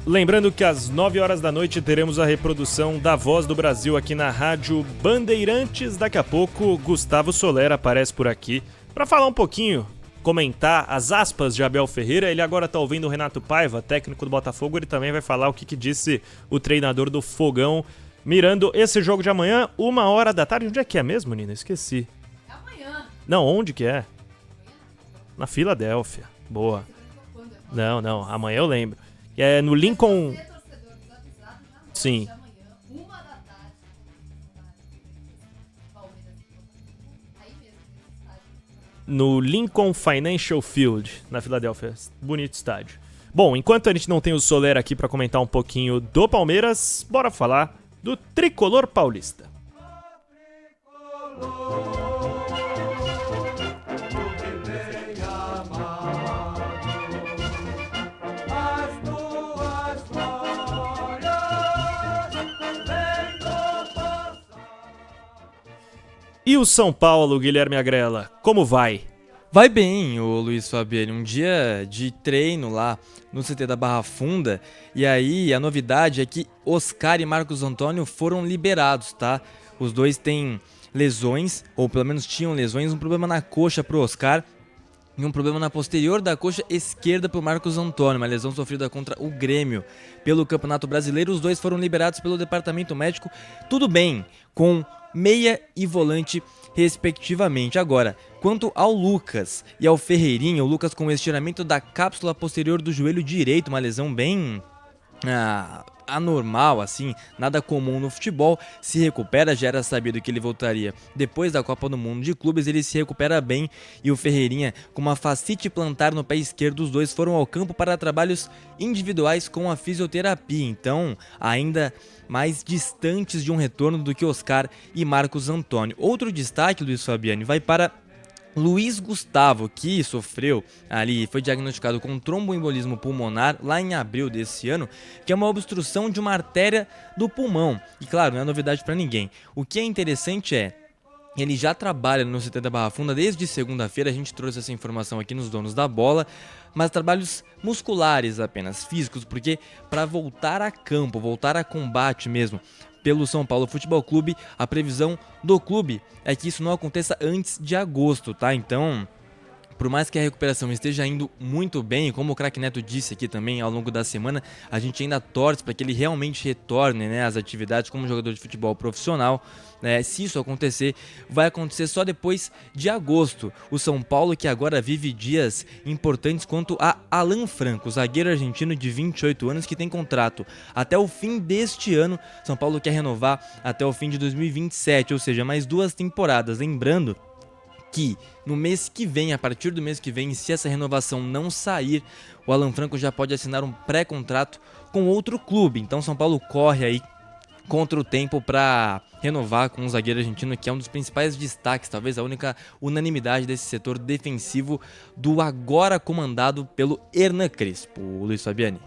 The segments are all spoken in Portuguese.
Lembrando que às 9 horas da noite teremos a reprodução da Voz do Brasil aqui na Rádio Bandeirantes. Daqui a pouco, Gustavo Soler aparece por aqui para falar um pouquinho, comentar as aspas de Abel Ferreira. Ele agora está ouvindo o Renato Paiva, técnico do Botafogo. Ele também vai falar o que disse o treinador do Fogão, mirando esse jogo de amanhã, 1h da tarde. Onde é que é mesmo, Nina? Esqueci. É amanhã. Não, onde que é? Na Filadélfia. Boa. Não, amanhã eu lembro. É no Lincoln... Sim. No Lincoln Financial Field, na Filadélfia. Bonito estádio. Bom, enquanto a gente não tem o Soler aqui para comentar um pouquinho do Palmeiras, bora falar do Tricolor Paulista. E o São Paulo, Guilherme Agrella, como vai? Vai bem, o Luiz Fabiano. Um dia de treino lá no CT da Barra Funda. E aí a novidade é que Oscar e Marcos Antônio foram liberados, tá? Os dois têm lesões, ou pelo menos tinham lesões, um problema na coxa pro Oscar e um problema na posterior da coxa esquerda pro Marcos Antônio, uma lesão sofrida contra o Grêmio pelo Campeonato Brasileiro. Os dois foram liberados pelo departamento médico, tudo bem, com meia e volante respectivamente. Agora, quanto ao Lucas e ao Ferreirinha, o Lucas com o estiramento da cápsula posterior do joelho direito, uma lesão bem anormal, assim, nada comum no futebol, se recupera. Já era sabido que ele voltaria depois da Copa do Mundo de Clubes, ele se recupera bem. E o Ferreirinha com uma fascite plantar no pé esquerdo, os dois foram ao campo para trabalhos individuais com a fisioterapia, então ainda mais distantes de um retorno do que Oscar e Marcos Antônio. Outro destaque, Luiz Fabiani, vai para Luiz Gustavo, que sofreu ali, foi diagnosticado com tromboembolismo pulmonar lá em abril desse ano, que é uma obstrução de uma artéria do pulmão. E claro, não é novidade para ninguém. O que é interessante é, ele já trabalha no CT da Barra Funda desde segunda-feira, a gente trouxe essa informação aqui nos Donos da Bola, mas trabalhos musculares apenas, físicos, porque para voltar a campo, voltar a combate mesmo, pelo São Paulo Futebol Clube, a previsão do clube é que isso não aconteça antes de agosto, tá? Então, por mais que a recuperação esteja indo muito bem, como o Craque Neto disse aqui também ao longo da semana, a gente ainda torce para que ele realmente retorne, né, às atividades como jogador de futebol profissional. Se isso acontecer, vai acontecer só depois de agosto. O São Paulo, que agora vive dias importantes quanto a Alan Franco, zagueiro argentino de 28 anos que tem contrato até o fim deste ano. São Paulo quer renovar até o fim de 2027, ou seja, mais 2 temporadas. Lembrando que no mês que vem, a partir do mês que vem, se essa renovação não sair, o Alan Franco já pode assinar um pré-contrato com outro clube. Então São Paulo corre aí contra o tempo para renovar com um zagueiro argentino que é um dos principais destaques, talvez a única unanimidade desse setor defensivo do agora comandado pelo Hernan Crespo. Luiz Fabiani.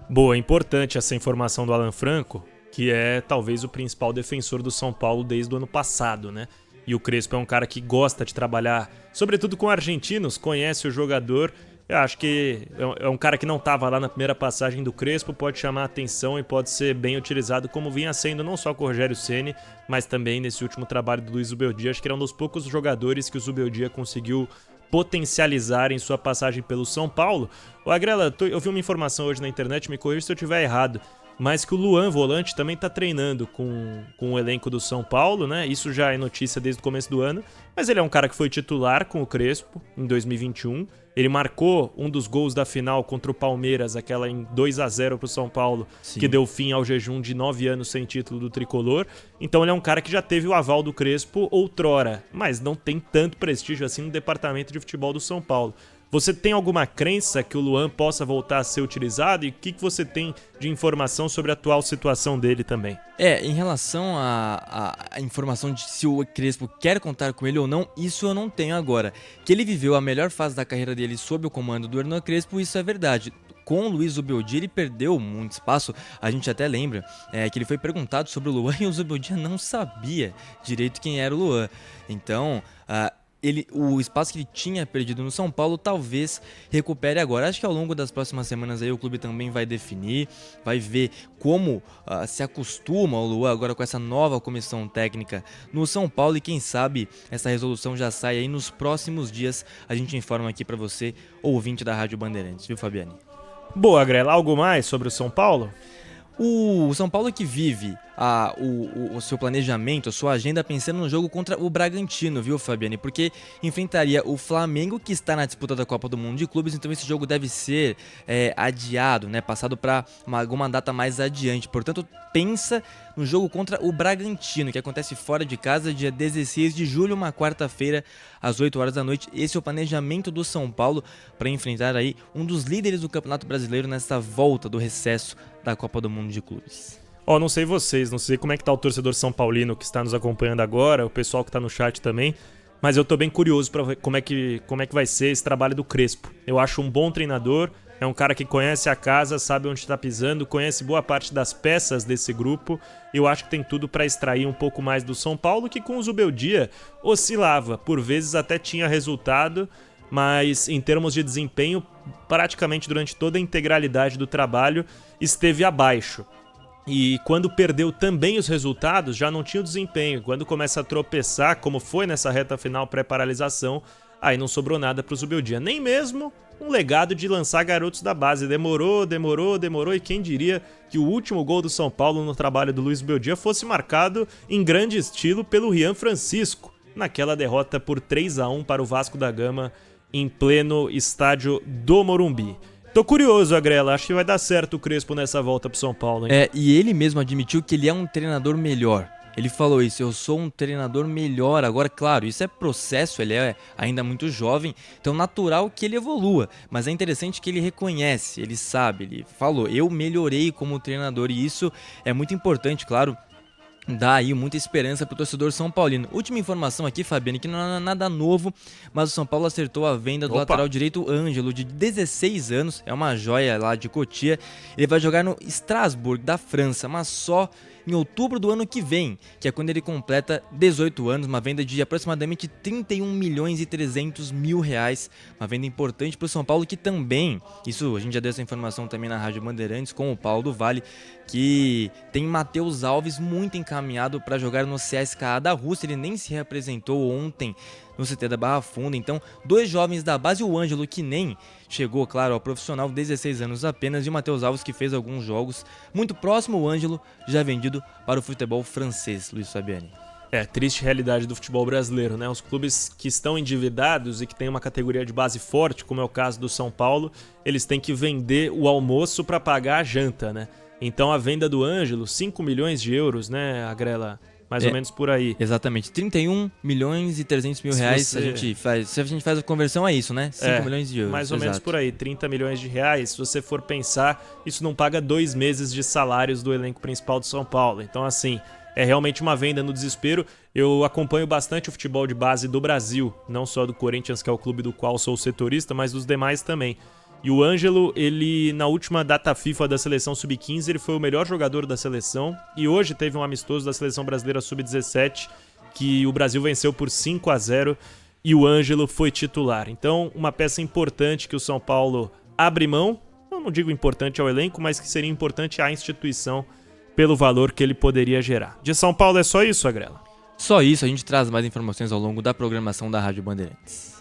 Boa, importante essa informação do Alan Franco, que é talvez o principal defensor do São Paulo desde o ano passado, né? E o Crespo é um cara que gosta de trabalhar, sobretudo com argentinos, conhece o jogador. Eu acho que é um cara que não estava lá na primeira passagem do Crespo, pode chamar a atenção e pode ser bem utilizado, como vinha sendo não só com o Rogério Ceni, mas também nesse último trabalho do Luiz Zubeldia. Acho que era um dos poucos jogadores que o Zubeldia conseguiu potencializar em sua passagem pelo São Paulo. Ô Agrella, eu vi uma informação hoje na internet, me corrija se eu estiver errado, mas que o Luan, volante, também está treinando com o elenco do São Paulo, né? Isso já é notícia desde o começo do ano, mas ele é um cara que foi titular com o Crespo em 2021. Ele marcou um dos gols da final contra o Palmeiras, aquela em 2-0 pro São Paulo, sim, que deu fim ao jejum de 9 anos sem título do Tricolor. Então ele é um cara que já teve o aval do Crespo outrora, mas não tem tanto prestígio assim no departamento de futebol do São Paulo. Você tem alguma crença que o Luan possa voltar a ser utilizado? E o que você tem de informação sobre a atual situação dele também? Em relação à informação de se o Crespo quer contar com ele ou não, isso eu não tenho agora. Que ele viveu a melhor fase da carreira dele sob o comando do Hernan Crespo, isso é verdade. Com o Luiz Zubeldia ele perdeu muito espaço, a gente até lembra que ele foi perguntado sobre o Luan e o Zubeldia não sabia direito quem era o Luan. Então, o espaço que ele tinha perdido no São Paulo talvez recupere agora. Acho que ao longo das próximas semanas aí o clube também vai definir, vai ver como se acostuma o Luan agora com essa nova comissão técnica no São Paulo, e quem sabe essa resolução já sai aí nos próximos dias. A gente informa aqui para você, ouvinte da Rádio Bandeirantes, viu, Fabiane? Boa, Grela, algo mais sobre o São Paulo? O São Paulo que vive o seu planejamento, a sua agenda pensando no jogo contra o Bragantino, viu, Fabiane? Porque enfrentaria o Flamengo, que está na disputa da Copa do Mundo de Clubes, então esse jogo deve ser adiado, né? Passado para alguma data mais adiante. Portanto, pensa no jogo contra o Bragantino, que acontece fora de casa, dia 16 de julho, uma quarta-feira, às 8 horas da noite. Esse é o planejamento do São Paulo para enfrentar aí um dos líderes do Campeonato Brasileiro nessa volta do recesso da Copa do Mundo de Clubes. Não sei vocês, não sei como é que tá o torcedor são paulino que está nos acompanhando agora, o pessoal que tá no chat também, mas eu tô bem curioso para ver como é que vai ser esse trabalho do Crespo. Eu acho um bom treinador, é um cara que conhece a casa, sabe onde está pisando, conhece boa parte das peças desse grupo. Eu acho que tem tudo para extrair um pouco mais do São Paulo, que com o Zubeldia oscilava, por vezes até tinha resultado, mas em termos de desempenho, praticamente durante toda a integralidade do trabalho, esteve abaixo. E quando perdeu também os resultados, já não tinha o desempenho. Quando começa a tropeçar, como foi nessa reta final pré-paralisação, aí não sobrou nada para o Zubeldia. Nem mesmo um legado de lançar garotos da base. Demorou, e quem diria que o último gol do São Paulo no trabalho do Luiz Zubeldia fosse marcado em grande estilo pelo Rian Francisco, naquela derrota por 3-1 para o Vasco da Gama em pleno estádio do Morumbi. Tô curioso, Agrela, acho que vai dar certo o Crespo nessa volta pro São Paulo, hein? E ele mesmo admitiu que ele é um treinador melhor. Ele falou isso, eu sou um treinador melhor. Agora, claro, isso é processo, ele é ainda muito jovem, então natural que ele evolua. Mas é interessante que ele reconhece, ele sabe, ele falou, eu melhorei como treinador, e isso é muito importante, claro. Dá aí muita esperança pro torcedor são paulino. Última informação aqui, Fabiano, que não é nada novo, mas o São Paulo acertou a venda do lateral direito Ângelo, de 16 anos, é uma joia lá de Cotia. Ele vai jogar no Strasbourg, da França, mas só em outubro do ano que vem, que é quando ele completa 18 anos, uma venda de aproximadamente 31 milhões e 300 mil reais, uma venda importante para o São Paulo, que também, isso a gente já deu essa informação também na Rádio Bandeirantes com o Paulo do Vale, que tem Matheus Alves muito encaminhado para jogar no CSKA da Rússia. Ele nem se representou ontem no CT da Barra Funda, então 2 jovens da base, o Ângelo, que nem chegou, claro, ao profissional, 16 anos apenas, e o Matheus Alves, que fez alguns jogos muito próximo, o Ângelo já vendido para o futebol francês, Luiz Fabiani. Triste realidade do futebol brasileiro, né? Os clubes que estão endividados e que têm uma categoria de base forte, como é o caso do São Paulo, eles têm que vender o almoço para pagar a janta, né? Então a venda do Ângelo, 5 milhões de euros, né, Agrela? Mais ou menos por aí. Exatamente, 31 milhões e 300 mil reais, se a gente faz a conversão é isso, né? 5 milhões de euros. Mais ou menos por aí, 30 milhões de reais. Se você for pensar, isso não paga 2 meses de salários do elenco principal do São Paulo. Então, assim, é realmente uma venda no desespero. Eu acompanho bastante o futebol de base do Brasil, não só do Corinthians, que é o clube do qual sou setorista, mas dos demais também. E o Ângelo, ele na última data FIFA da seleção sub-15, ele foi o melhor jogador da seleção. E hoje teve um amistoso da seleção brasileira sub-17, que o Brasil venceu por 5-0 e o Ângelo foi titular. Então, uma peça importante que o São Paulo abre mão, eu não digo importante ao elenco, mas que seria importante à instituição pelo valor que ele poderia gerar. De São Paulo é só isso, Agrela? Só isso, a gente traz mais informações ao longo da programação da Rádio Bandeirantes.